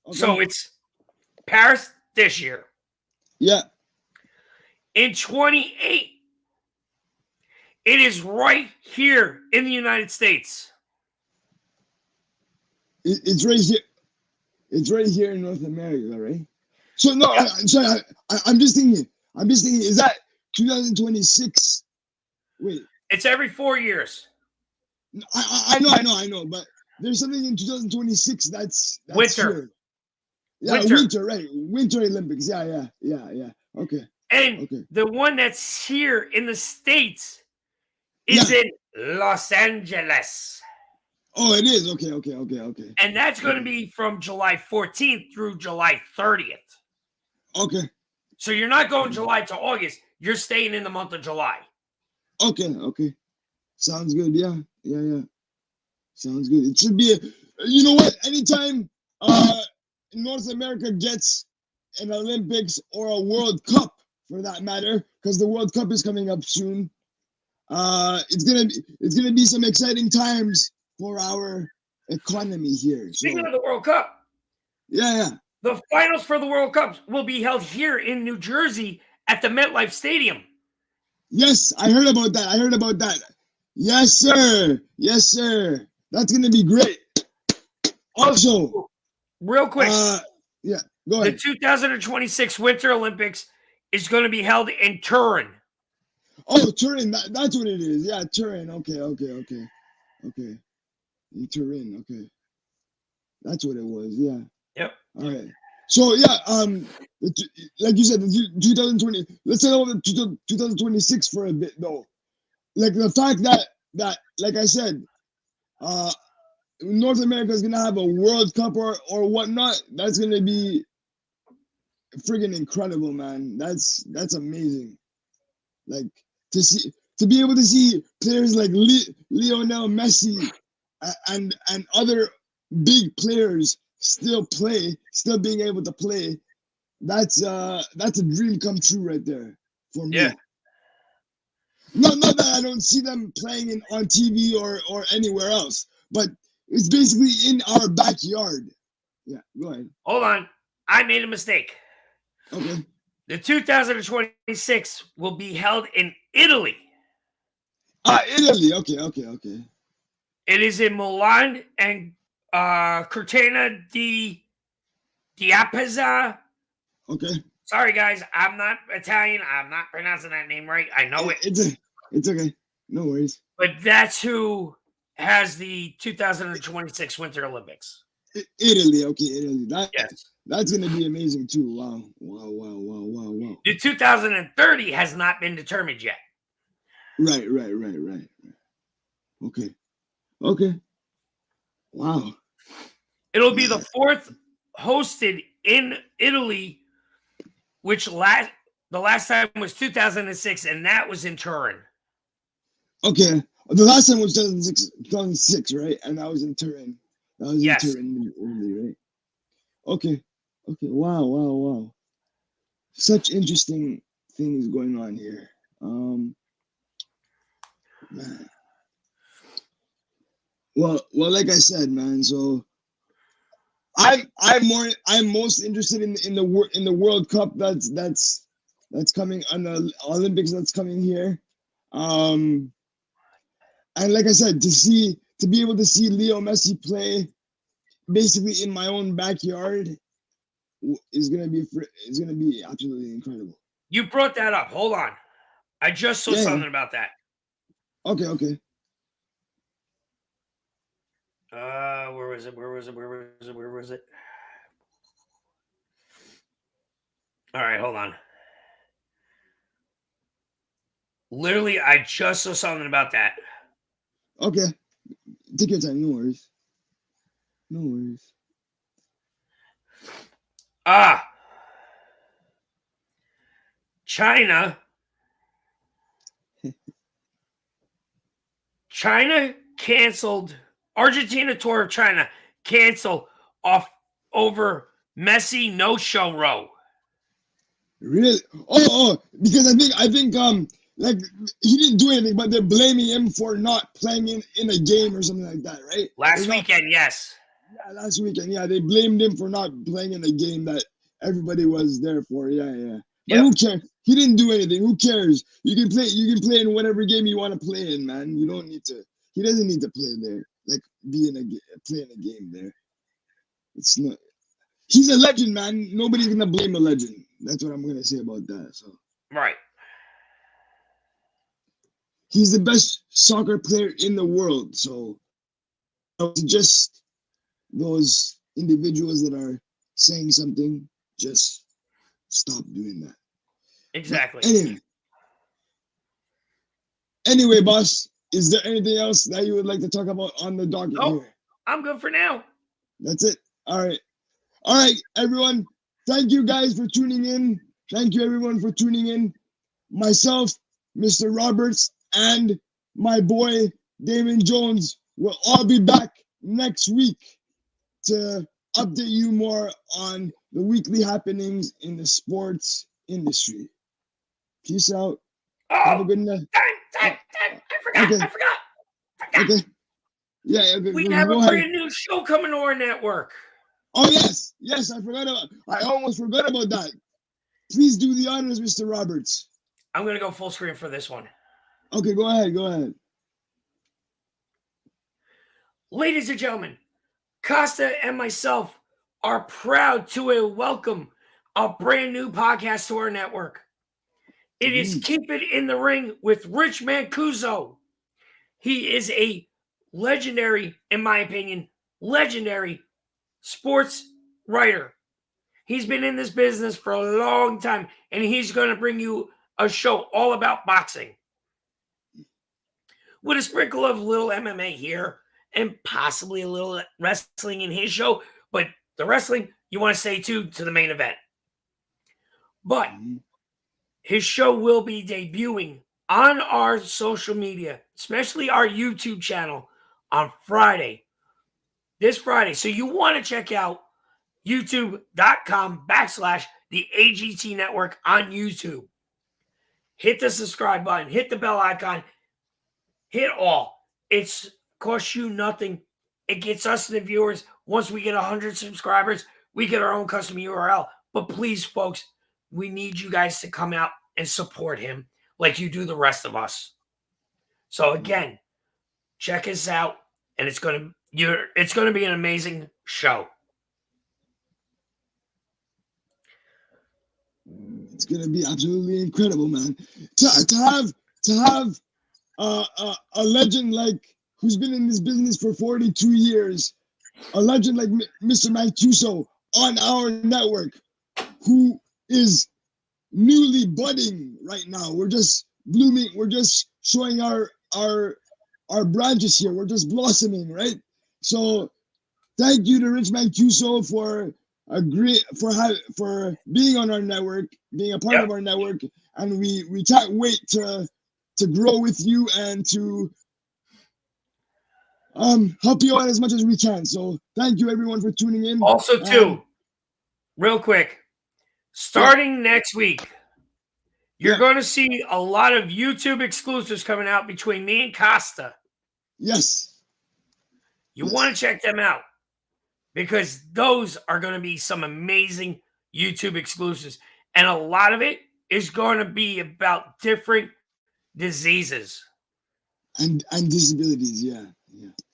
Okay. So it's Paris this year. Yeah. In 28, it is right here in the United States. It's right here. It's right here in North America, right? So no, yeah. I'm just thinking. Is that 2026? Wait. It's every 4 years. I know. But there's something in 2026 that's winter. Here. Yeah, winter, right? Winter Olympics. Yeah. Okay. And the one that's here in the States is in Los Angeles. Oh, it is. Okay. And that's going to be from July 14th through July 30th. Okay. So you're not going July to August. You're staying in the month of July. Okay. Sounds good. Yeah. Sounds good. It should be you know what? Anytime North America gets an Olympics or a World Cup, for that matter, because the World Cup is coming up soon, it's gonna be some exciting times for our economy here. Speaking of the World Cup. Yeah. The finals for the World Cup will be held here in New Jersey at the MetLife Stadium. Yes, I heard about that. Yes, sir. That's going to be great. Also, real quick. Yeah, go ahead. The 2026 Winter Olympics is going to be held in Turin. Oh, Turin. That's what it is. Yeah, Turin. Okay. In Turin. Okay. That's what it was. Yeah. Yep. All right. So yeah, like you said, the 2020. Let's talk about the 2026 for a bit, though. Like the fact that like I said, North America is gonna have a World Cup or whatnot. That's gonna be friggin' incredible, man. That's amazing. Like to be able to see players like Lionel Messi and other big players still being able to play. That's a dream come true right there for me. Yeah. Not that I don't see them playing on TV or anywhere else, but it's basically in our backyard. Yeah, go ahead. Hold on. I made a mistake. Okay. The 2026 will be held in Italy. Italy. Okay. It is in Milan and Cortina di Piazza. Okay. Sorry, guys. I'm not Italian. I'm not pronouncing that name right. I know it. It's okay. No worries. But that's who has the 2026 Winter Olympics. Italy. Okay, Italy. Yes. That's going to be amazing, too. Wow. The 2030 has not been determined yet. Right. Okay. Wow. It'll be the fourth hosted in Italy, which the last time was 2006, and that was in Turin. Okay. The last time was 2006, right? And that was in Turin. That was yes. in Turin, Italy, right? Okay. Wow. Such interesting things going on here. Man. Well, like I said, man. So I'm most interested in the World Cup that's coming, on the Olympics that's coming here. And like I said, to be able to see Leo Messi play basically in my own backyard is gonna be absolutely incredible. You brought that up. Hold on, I just saw something about that. Okay. Where was it? All right, hold on. Literally, I just saw something about that. Okay. Take your time. No worries. China canceled. Argentina tour of China canceled off over Messi no-show row. Really? Oh, because I think like he didn't do anything, but they're blaming him for not playing in a game or something like that, right? Last weekend, yes. Yeah, last weekend. Yeah, they blamed him for not playing in a game that everybody was there for. Yeah. But who cares? He didn't do anything. Who cares? You can play in whatever game you want to play in, man. You don't need to. He doesn't need to play there. Like play in a game there. It's not. He's a legend, man. Nobody's gonna blame a legend. That's what I'm gonna say about that. So. Right. He's the best soccer player in the world. So just those individuals that are saying something, just stop doing that. Exactly. Anyway, boss, is there anything else that you would like to talk about on the docket here? I'm good for now. That's it. All right, everyone. Thank you guys for tuning in. Thank you, everyone, for tuning in. Myself, Mr. Roberts, and my boy, Damon Jones, will all be back next week to update you more on the weekly happenings in the sports industry. Peace out. Have a good night. I forgot. Okay. Yeah, we have a brand new show coming to our network. Oh yes, I almost forgot about that. Please do the honors, Mr. Roberts. I'm gonna go full screen for this one. Okay, go ahead. Ladies and gentlemen, Costa and myself are proud to welcome a brand new podcast to our network. It is Keep It in the Ring with Rich Mancuso. He is a legendary, in my opinion, legendary sports writer. He's been in this business for a long time, and he's going to bring you a show all about boxing with a sprinkle of little MMA here and possibly a little wrestling in his show. But the wrestling, you want to stay tuned to the main event. But his show will be debuting on our social media, especially our YouTube channel, on Friday. This Friday. So you want to check out youtube.com/the AGT Network on YouTube. Hit the subscribe button. Hit the bell icon. Hit all. It's costs you nothing. It gets us the viewers. Once we get 100 subscribers, we get our own custom URL. But please, folks, we need you guys to come out and support him like you do the rest of us. So again, check us out, and it's gonna be an amazing show. It's gonna be absolutely incredible, man. To have a legend like who's been in this business for 42 years, a legend like Mr. Mancuso on our network, who is newly budding right now. We're just blooming. We're just showing our branches here. We're just blossoming, right? So thank you to Rich Mancuso for being on our network, being a part of our network, and we can't wait to grow with you and to help you out as much as we can. So thank you everyone for tuning in. Also, too, real quick, starting next week, you're going to see a lot of YouTube exclusives coming out between me and Costa. Yes. You want to check them out because those are going to be some amazing YouTube exclusives. And a lot of it is going to be about different diseases. And disabilities, yeah.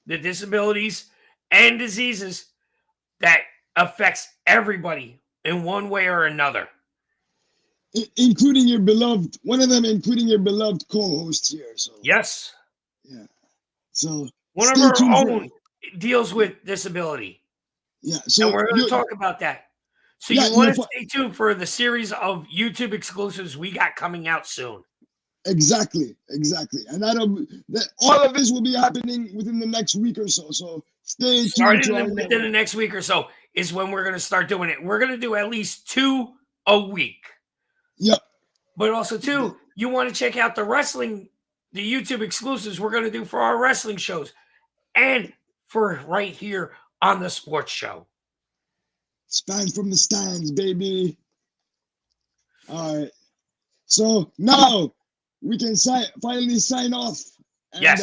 The disabilities and diseases that affects everybody in one way or another. Including your beloved co-host here. So yes. Yeah. So one of our own deals with disability. Yeah. So and we're going to talk about that. So you want to stay tuned for the series of YouTube exclusives we got coming out soon. Exactly. And all of this will be happening within the next week or so. So stay tuned. Within the next week or so is when we're going to start doing it. We're going to do at least 2 a week. Yep. But also, too, you want to check out the YouTube exclusives we're going to do for our wrestling shows and for right here on the sports show. Span from the stands, baby. All right. So now we can finally sign off. And, yes.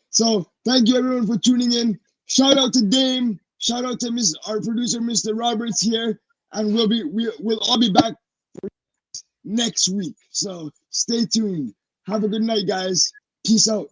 So thank you everyone for tuning in. Shout out to Dame. Shout out to our producer, Mr. Roberts here. And we'll all be back for next week. So stay tuned. Have a good night, guys. Peace out.